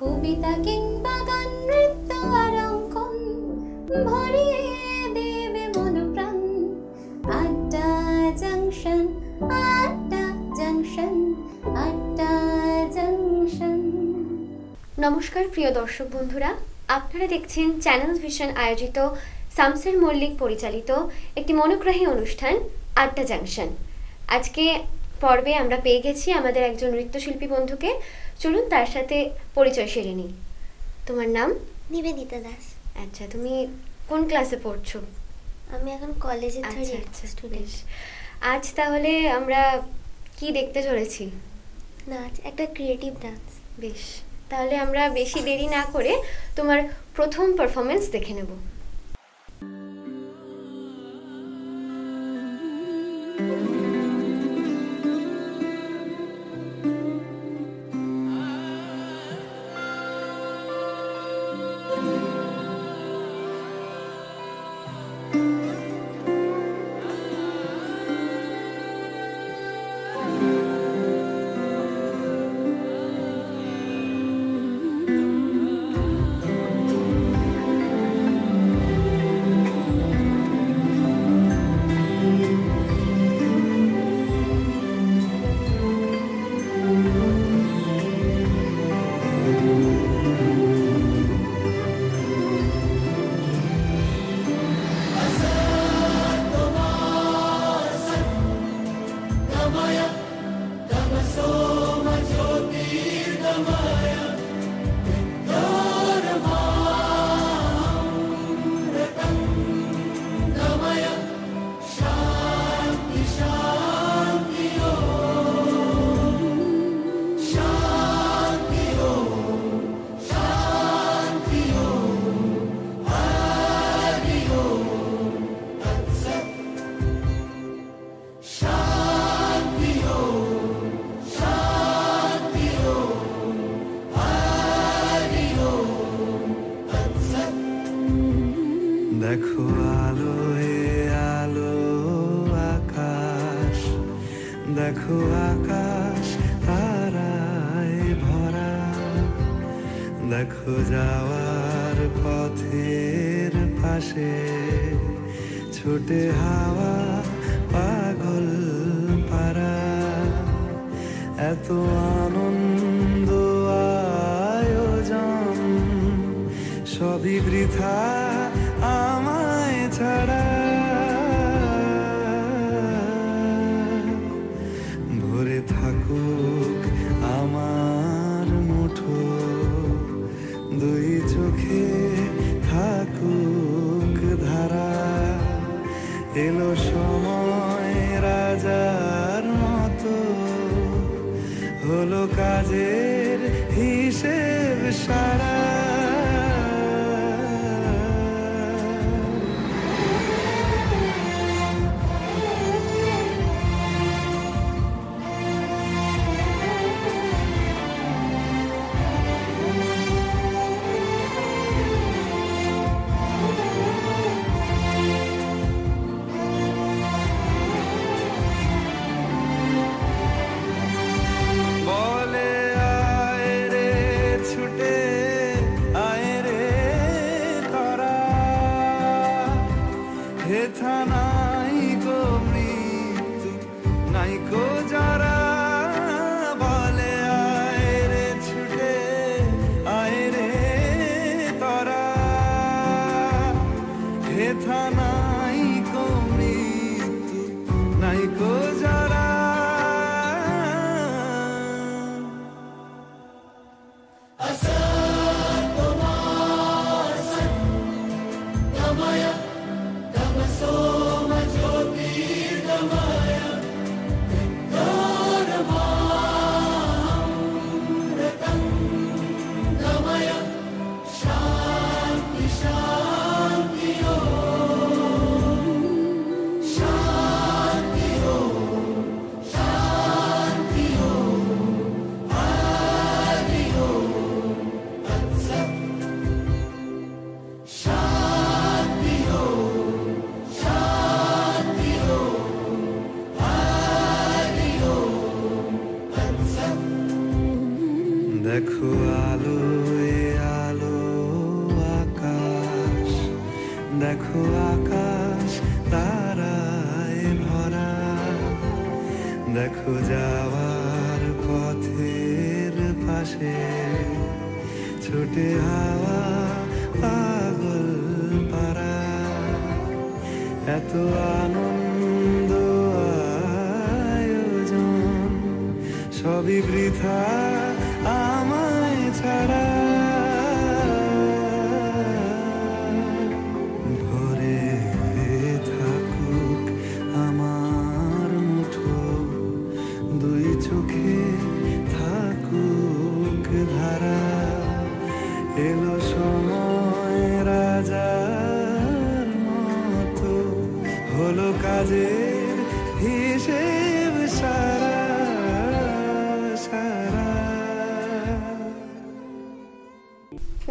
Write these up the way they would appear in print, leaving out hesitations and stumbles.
কবিতা কিংবা গান, নৃত্য আর অঙ্কন ভরিয়ে দেবে মন প্রাণ। আড্ডা জাংশন, আড্ডা জাংশন, আড্ডা জাংশন। নমস্কার প্রিয় দর্শক বন্ধুরা, আপনারা দেখছেন চ্যানেল ভিশন আয়োজিত শামসের মল্লিক পরিচালিত একটি মনোগ্রাহী অনুষ্ঠান আড্ডা জাংশন। আজকে পর্বে আমরা পেয়ে গেছি আমাদের একজন নৃত্যশিল্পী বন্ধুকে। চলুন তার সাথে পরিচয় সেরে নিই। তোমার নাম? নিবেদিতা দাস। আচ্ছা, তুমি কোন ক্লাসে পড়ছো? আমি এখন কলেজে স্টুডেন্ট। আজ তাহলে আমরা কি দেখতে চলেছি? নাচ, একটা ক্রিয়েটিভ ডান্স। বেশ, তাহলে আমরা বেশি দেরি না করে তোমার প্রথম পারফরমেন্স দেখে নেব। দেখো আলোয় আলো আকাশ, দেখো আকাশ তারায় ভরা, দেখো যাওয়ার পথের পাশে ছোটে হাওয়া পাগল পারা। এত আনন্দ আয়োজন সবই বৃথা আমায় ছাড়া। ভরে থাকুক আমার মুঠো, দুই চোখে থাকুক ধারা। এলো সময় রাজার মতো, হলো কাজের হিসেব সারা। বলে আয় রে ছুটে ছোটে হাওয়া পাগল পারা, এত আনন্দ আয়োজন সবই বৃথা আমায় ছাড়া। ভরে থাকুক আমার মুঠো, দুই চোখে থাকুক ধারা, এলো সময় রাজার মতো, হলো কাজের হিসেব সারা সারা।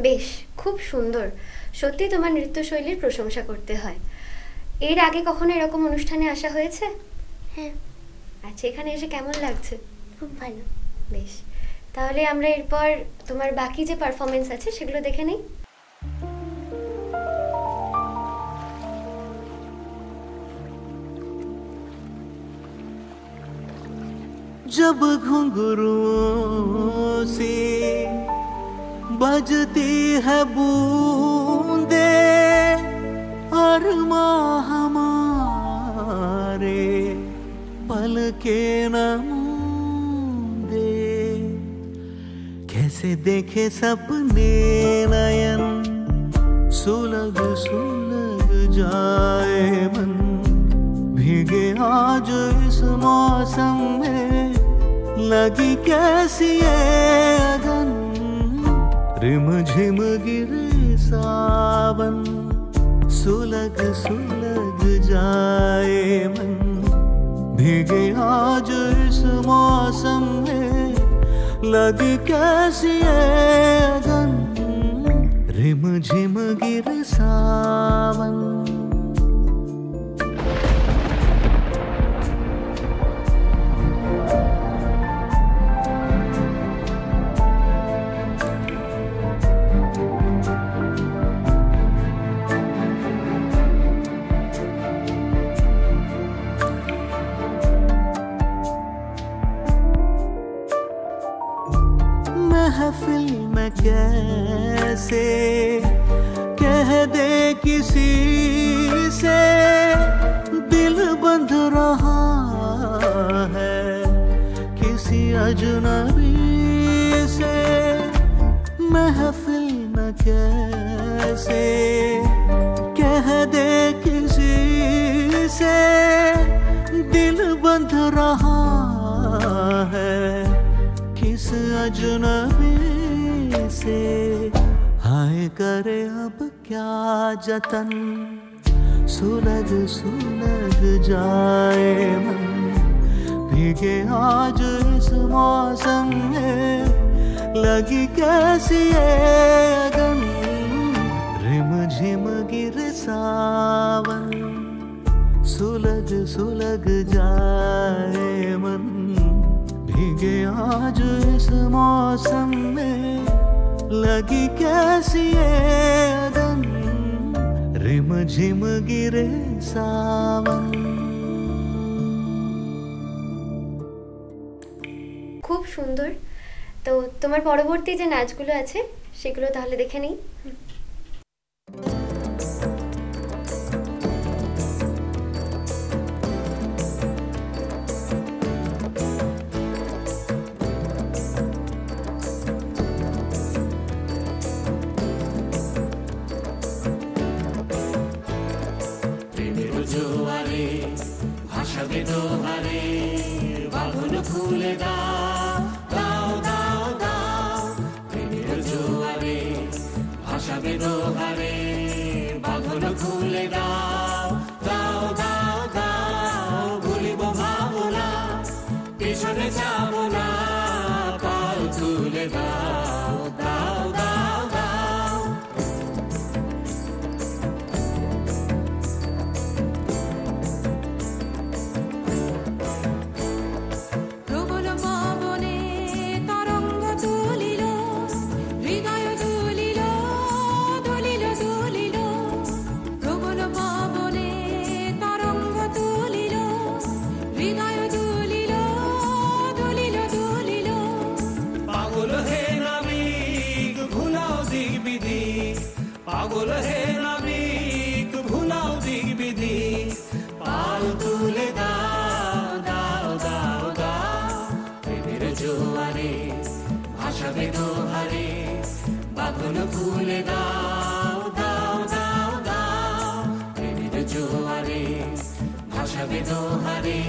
বেশ, খুব সুন্দর। সত্যি তোমার নৃত্যশৈলীর প্রশংসা করতে হয়। এর আগে কখনো এরকম অনুষ্ঠানে আসা হয়েছে? হ্যাঁ, আচ্ছা, এখানে এসে কেমন লাগছে? খুব ভালো। বেশ, তাহলে আমরা এরপর তোমার বাকি যে পারফরমেন্স আছে সেগুলো দেখে নিই। जब घुंघरुओं से बजती है बूंदे और हमारे पल के न मूंदे, कैसे देखे सपने नयन, सुलग सुलग जाए मन, भीगे आज इस मौसम में, लगी कैसी ये अगन, रिम झिम गिरे सावन, सुलग सुलग जाए मन, भीगे आज इस मौसम में, लगी कैसी ये अगन, रिम झिम गिरे सावन। महफिल में कैसे कह दे किसी से, दिल बंध रहा है किसी अजनबी से, महफिल में कैसे कह दे किसी से, दिल बंध रहा है किस अजनबी से, हाय करे अब क्या जतन, सुलग सुलग जाए मन, भीगे आज इस मौसम में, लगी कैसी ये अगन, रिम झिम गिरे सावन, सुलग सुलग जाए मन, भीगे आज इस मौसम में, लगी कैसी ये अगन, रिम झिम गिरे सावन। খুব সুন্দর। তো তোমার পরবর্তী যে নাচগুলো আছে সেগুলো তাহলে দেখে নিই। জোয়ারে ভাসাবে দোহারে, বাঁধন খুলে দাও দাও দাও দাও, প্রেমের জোয়ারে ভাসাবে দোহারে, বাঁধন খুলে দাও দাও দাও দাও, ভুলিব ভাবনা পিছনে যাব না, পাল তুলে দাও দাও দাও দাও। প্রবল পবনে তরঙ্গ তুলিল, হৃদয় দুলিল দুলিল দুলিল, প্রবল পবনে পাগল হে নাবিক ভুলাও দিক বিধি পাল তুলে দাও দাও দাও দাও প্রেমের জোয়ারে ভাসাবে দোহারে বাঁধন খুলে দাও দাও দাও দাও প্রেমের জোয়ারে ভাসাবে দোহারে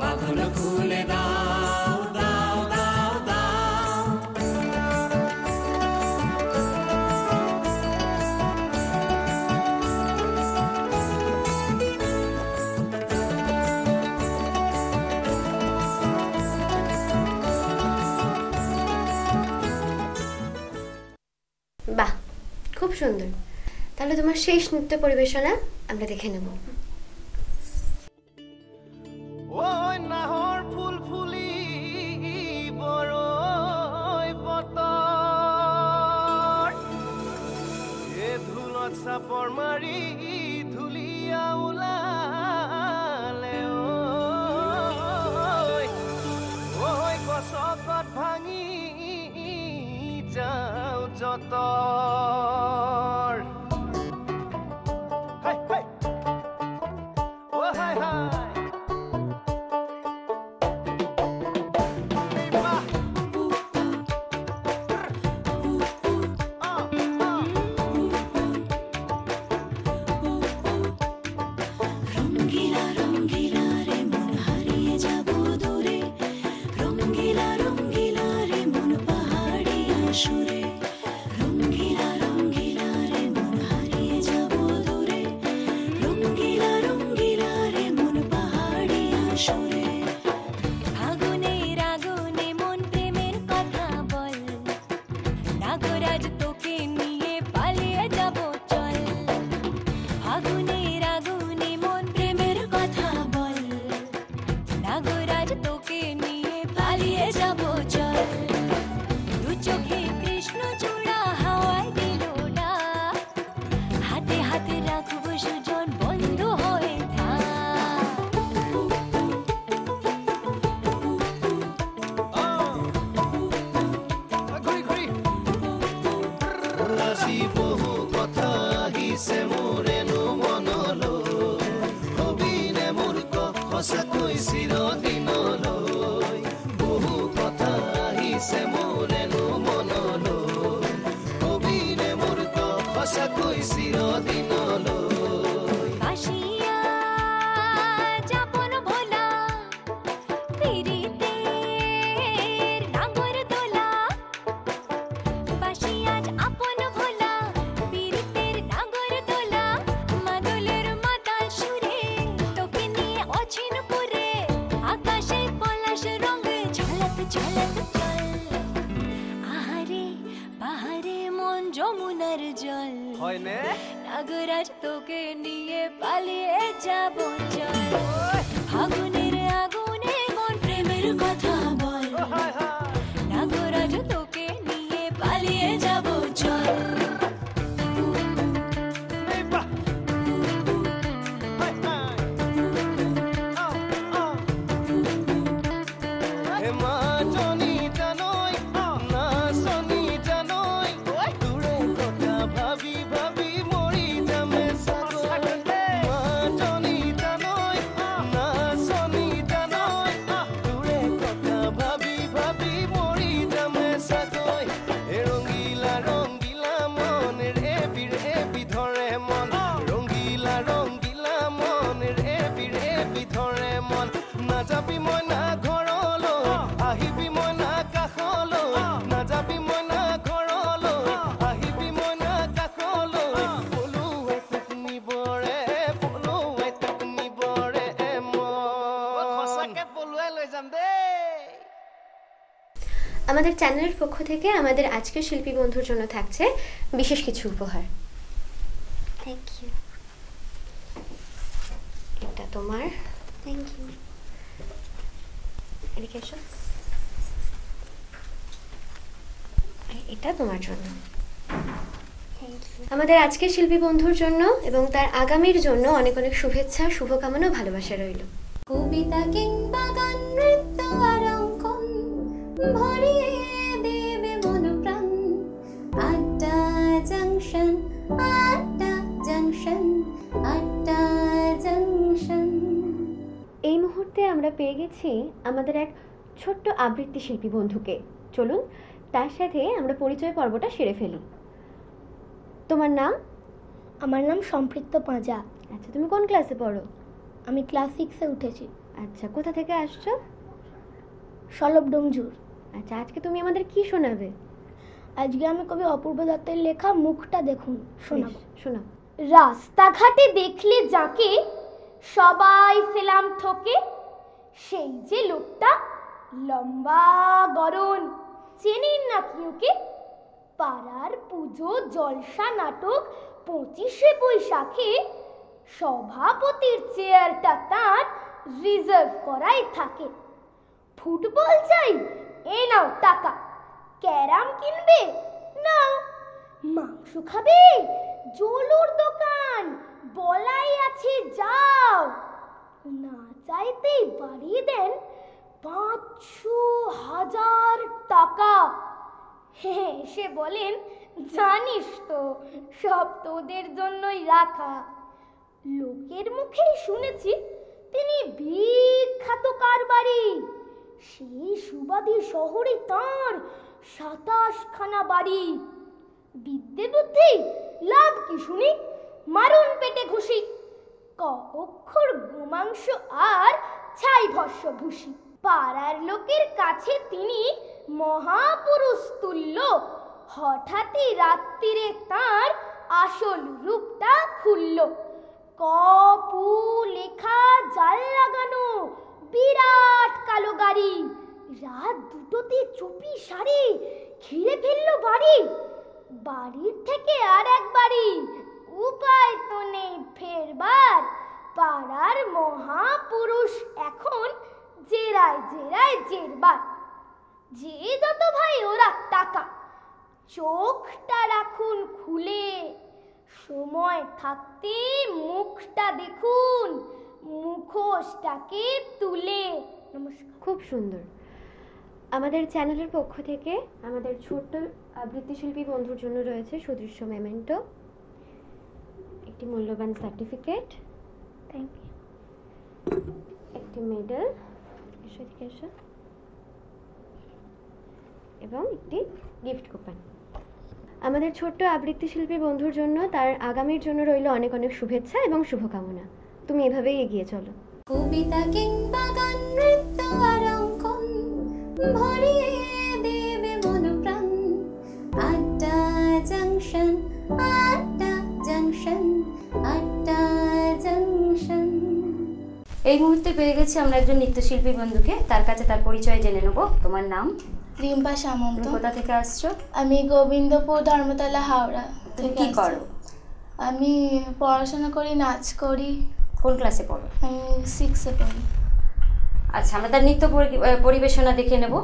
বাঁধন খুলে দাও দাও দাও দাও বাহ, খুব সুন্দর। তাহলে তোমার শেষ নৃত্য পরিবেশনা আমরা দেখে নেব। ওই নাহৰ ফুল ফুলি বৰৈ বতৰ এ ধুলত চাপৰ মাৰি ধুলীয়া ওলালে ঐ গছকত ভাঙি যাওঁ যতৰ হাই হাই ও হাই হাই নাগরাজ তোকে নিয়ে পালিয়ে যাব চল ফাগুনের আগুনে মন প্রেমের কথা বল নাগরাজ তোকে নিয়ে পালিয়ে যাব চল আমাদের চ্যানেলের পক্ষ থেকে আমাদের আজকের শিল্পী বন্ধুর জন্য থাকছে বিশেষ কিছু উপহার। Thank you. এটা তোমার। Thank you. এদিকে এসো। এটা তোমার জন্য। Thank you. আমাদের আজকের শিল্পী বন্ধুর জন্য এবং তার আগামীর জন্য অনেক অনেক শুভেচ্ছা, শুভকামনা, ভালোবাসা রইল। কবিতা কিংবা গান, নৃত্য আর অঙ্কন ভরিয়ে দেবে মন প্রাণ। আড্ডা জাংশন। আমরা পেয়ে গেছি আমাদের এক ছোট্ট আবৃত্তি শিল্পী বন্ধুকে। চলুন তার সাথে আমরা পরিচয় পর্বটা সেরে ফেলি। তোমার নাম? আমার নাম সম্পৃক্ত পাঁজা। আচ্ছা, তুমি কোন ক্লাসে পড়ো? আমি ক্লাস 6-এ উঠেছি। আচ্ছা, কোথা থেকে আসছো? সলভ ডোমজুর। আচ্ছা, আজকে তুমি আমাদের কি শোনাবে? আজকে আমি কবি অপূর্ব দত্তের লেখা মুখটা দেখুন শোনাবো। শোনাও। রাস্তাঘাটে দেখলে যাকে সবাই সেলাম ঠোকে, সেই যে লোকটা লম্বা গরন, চেনেন না কি ওকে? পাড়ার পুজো জলসা নাটক 25শে বৈশাখে সভাপতির চেয়ারটা তার রিজার্ভ করাই থাকে। ফুটবল চাই, এ নাও টাকা। ক্যারাম কিনবে, নাও। মাংস খাবে, জলুর দোকান বলাই আছে, যাও। না চাইতেই বাড়িয়ে দেন 500,000 টাকা। সে বলেন, জানিস তো সব তোদের জন্যই রাখা। লোকের মুখেই শুনেছি তিনি বিখ্যাত কারবারি। সেই সুবাদী শহরে তাঁর 27খানা বাড়ি। বিদ্যে বুদ্ধি লাভ কি শুনি, মারুন পেটে ঘুষি। ক অক্ষর গোমাংস আর ছাই ভস্য ভূষি। পাড়ার লোকের কাছে তিনি মহাপুরুষ তুল্য। হঠাৎই রাত্রিরে তার আসল রূপটা খুলল। কপু লেখা জাল লাগানো বিরাট কালো গাড়ি। রাত 2টোতে চুপি সারি ঘিরে ফেলল বাড়ি। বাড়ির থেকে আর এক বাড়ি, উপায় তো নেই ফেরবার। পাড়ার মহাপুরুষ এখন জেরায় জেরায় জেরবার। যে যত ভাই ওরা টাকা, চোখটা রাখুন খুলে। সময় থাকতে মুখটা দেখুন, মুখোশটাকে তুলে। নমস্কার। খুব সুন্দর। আমাদের চ্যানেলের পক্ষ থেকে আমাদের ছোট্ট আবৃত্তি শিল্পী বন্ধুর জন্য রয়েছে সুদৃশ্য মেমেন্টো, একটি মূল্যবান সার্টিফিকেট, থ্যাংক ইউ, একটি মেডেল এবং একটি গিফট কুপন। আমাদের ছোট্ট আবৃত্তি শিল্পী বন্ধুর জন্য তার আগামীর জন্য রইল অনেক অনেক শুভেচ্ছা এবং শুভকামনা। তুমি এভাবেই এগিয়ে চলো। কবিতা কিংবা গান, নৃত্য আর অঙ্কন ভরিয়ে দেবে মন প্রাণ। আড্ডা জাংশন, আড্ডা জাংশন, আড্ডা জাংশন। এই মুহূর্তে পেয়ে গেছি আমরা একজন নৃত্যশিল্পী বন্ধুকে, তার কাছে তার পরিচয় জেনে নেব। তোমার নাম? রিম্পা সামন্ত। তুমি কোথা থেকে আসছো? আমি গোবিন্দপুর ধর্মতলা হাওড়া তুমি থেকে কি আসছি। করো? আমি পড়াশোনা করি, নাচ করি। কোন ক্লাসে পড়ো? আমি 6-এ পড়ি। আচ্ছা, আমরা তার নৃত্য পরিবেশনা দেখে নেব।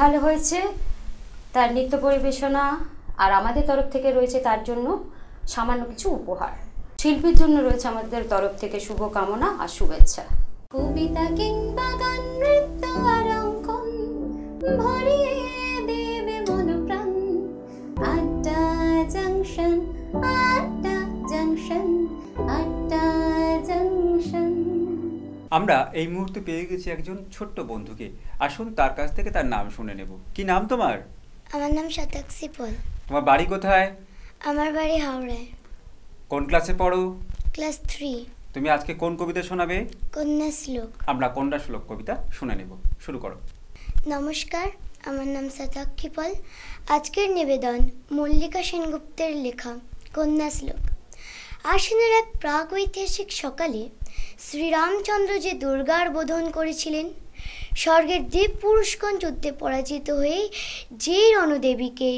ভালো হয়েছে, তার নৃত্য পরিবেশনা আর আমাদের তরফ থেকে রয়েছে তার জন্য সামান্য কিছু উপহার। শিল্পীর জন্য রয়েছে আমাদের তরফ থেকে শুভকামনা আর শুভেচ্ছা। কবিতা কিংবা গান, নৃত্য আর অঙ্কন ভরিয়ে দেবে মন প্রাণ। আড্ডা জাংশন, আড্ডা জাংশন, আড্ডা জাংশন। আমরা এই মুহূর্তে পেয়ে গেছি একজন ছোট্ট বন্ধুকে। আসুন তার কাছ থেকে তার নাম শুনে নেব। কি নাম তোমার? আমার নাম শতাক্ষী পল। তোমার বাড়ি কোথায়? আমার বাড়ি হাওড়ায়। কোন ক্লাসে পড়ো? ক্লাস 3। তুমি আজকে কোন কবিতা শোনাবে? কন্যা শ্লোক। আমরা কন্যা শ্লোক কবিতা শুনে নেব। শুরু করো। নমস্কার, আমার নাম শতাক্ষী পল। আজকের নিবেদন মল্লিকা সেনগুপ্তের লেখা কন্যা শ্লোক। আশ্বিনের এক প্রাগৈতিহাসিক সকালে শ্রীরামচন্দ্র যে দুর্গার বোধন করেছিলেন, স্বর্গের দেব পুরুষগণ যুদ্ধে পরাজিত হয়ে যে রণদেবীকে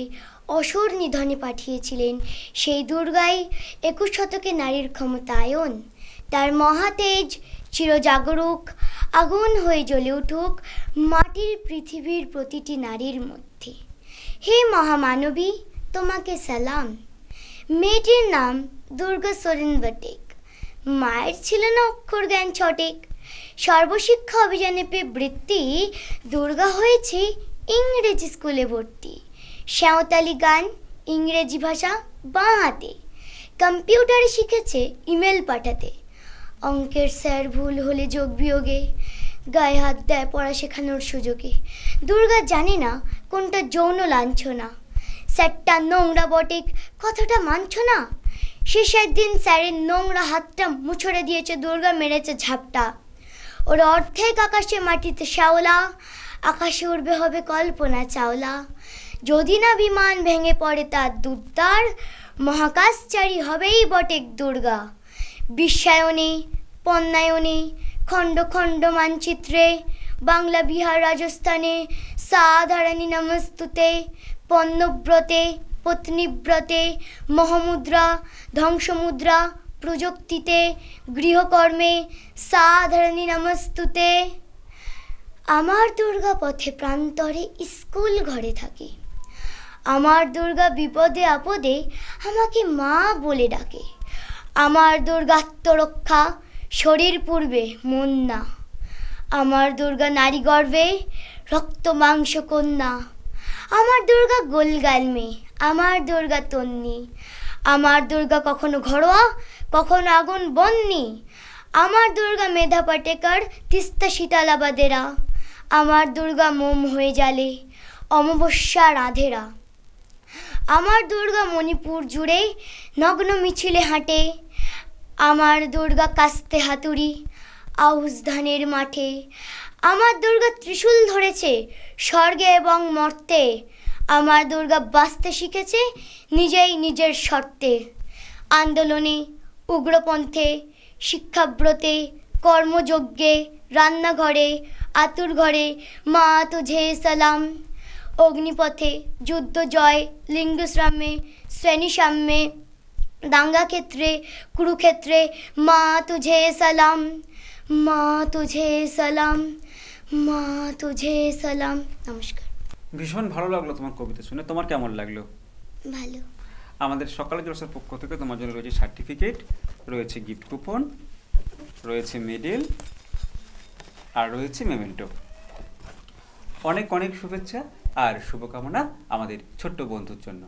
অসুর নিধনে পাঠিয়েছিলেন, সেই দুর্গাই 21 শতকে নারীর ক্ষমতায়ন। তার মহাতেজ চিরজাগরুক আগুন হয়ে জ্বলে উঠুক মাটির পৃথিবীর প্রতিটি নারীর মধ্যে। হে মহামানবী, তোমাকে সালাম। মেয়েটির নাম দুর্গা সোরেন বটেক। মায়ের ছিল না অক্ষর জ্ঞান ছটেক। সর্বশিক্ষা অভিযানে পেয়ে বৃত্তি দুর্গা হয়েছে ইংরেজি স্কুলে ভর্তি। সাঁওতালি গান, ইংরেজি ভাষা বাঁ হাতে। কম্পিউটারে শিখেছে ইমেল পাঠাতে। অঙ্কের স্যার ভুল হলে যোগ বিয়োগে গায়ে হাত দেয় পড়া শেখানোর সুযোগে। দুর্গা জানে না কোনটা যৌন লাঞ্ছনা। স্যারটা নোংরা বটেক, কথাটা মানছ না। শেষের দিন স্যারের নোংরা হাতটা মুছড়ে দিয়েছে দুর্গা, মেরেছে ঝাপটা। ওর অর্ধেক আকাশে মাটিতে শ্যাওলা, আকাশে উড়বে হবে কল্পনা চাওলা। যদি না বিমান ভেঙে পড়ে তার দুদ্দার, মহাকাশচারী হবেই বটেক দুর্গা। বিশ্বায়নে, পণ্যায়নে, খণ্ড খণ্ড মানচিত্রে, বাংলা বিহার রাজস্থানে সাধারণী নমস্তুতে। পণ্যব্রতে, পত্নীব্রতে, মহামুদ্রা, ধ্বংসমুদ্রা, প্রযুক্তিতে, গৃহকর্মে সাধারণী নমস্তুতে। আমার দুর্গা পথে প্রান্তরে স্কুল ঘরে থাকে। আমার দুর্গা বিপদে আপদে আমাকে মা বলে ডাকে। আমার দুর্গা আত্মরক্ষা, শরীর পূর্বে মন না। আমার দুর্গা নারী গর্বে, রক্ত মাংস কন্যা। আমার দুর্গা গোলগাল মেয়ে, আমার দুর্গা তন্নি। আমার দুর্গা কখনো ঘরোয়া, কখনো আগুন বন্নি। আমার দুর্গা মেধা পাটেকর, তিস্তা শীতালাবাদেরা। আমার দুর্গা মোম হয়ে জ্বালে অমাবস্যা রাধেরা। আমার দুর্গা মণিপুর জুড়ে নগ্ন মিছিলে হাঁটে। আমার দুর্গা কাস্তে হাতুড়ি, আউশ ধানের মাঠে। আমার দুর্গা ত্রিশূল ধরেছে স্বর্গে এবং মর্তে। আমার দুর্গা বাঁচতে শিখেছে নিজেই নিজের শর্তে। আন্দোলনে, উগ্রপন্থে, শিক্ষাব্রতে, কর্মযজ্ঞে, রান্নাঘরে, আতুর ঘরে মা তুঝে সালাম। অগ্নিপথে, যুদ্ধ জয়, লিঙ্গশ্রামে, শ্রেণীসাম্যে, দাঙ্গা ক্ষেত্রে, কুরুক্ষেত্রে মা তুঝে সালাম। মা তুঝে সালাম, মা তুঝে সালাম। নমস্কার। ভীষণ ভালো লাগলো তোমার কবিতা শুনে। তোমার কেমন লাগলো? ভালো। আমাদের সকালে জলসার পক্ষ থেকে তোমার জন্য রয়েছে সার্টিফিকেট, রয়েছে গিফট কুপন, রয়েছে মেডেল আর রয়েছে মেমেন্টো। অনেক অনেক শুভেচ্ছা আর শুভকামনা আমাদের ছোট্ট বন্ধুর জন্য।